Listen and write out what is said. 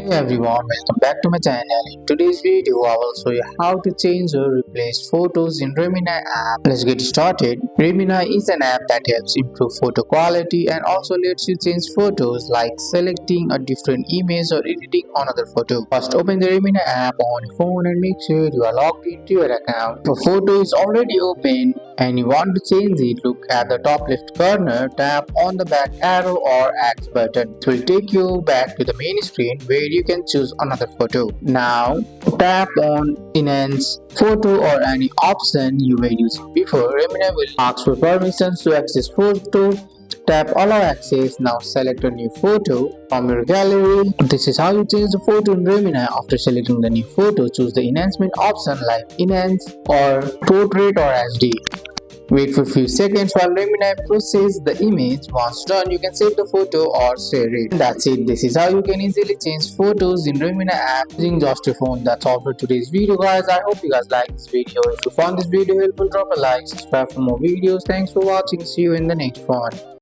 Hey everyone, welcome back to my channel. In today's video, I will show you how to change or replace photos in Remini app. Let's get started. Remini is an app that helps improve photo quality and also lets you change photos like selecting a different image or editing another photo. First, open the Remini app on your phone and make sure you are logged into your account. If a photo is already open and you want to change it, look at the top left corner, tap on the back arrow or X button. It will take you back to the main screen where you can choose another photo. Now tap on enhance photo or any option you were using before. Remini will ask for permissions to access photo. Tap allow access. Now select a new photo from your gallery. This is how you change the photo in Remini. After selecting the new photo, choose the enhancement option like enhance or portrait or HD. Wait for a few seconds while Remini processes the image. Once done, you can save the photo or share it. And that's it. This is how you can easily change photos in Remini app using just your phone. That's all for today's video, guys. I hope you guys like this video. If you found this video helpful, drop a like, subscribe for more videos. Thanks for watching. See you in the next one.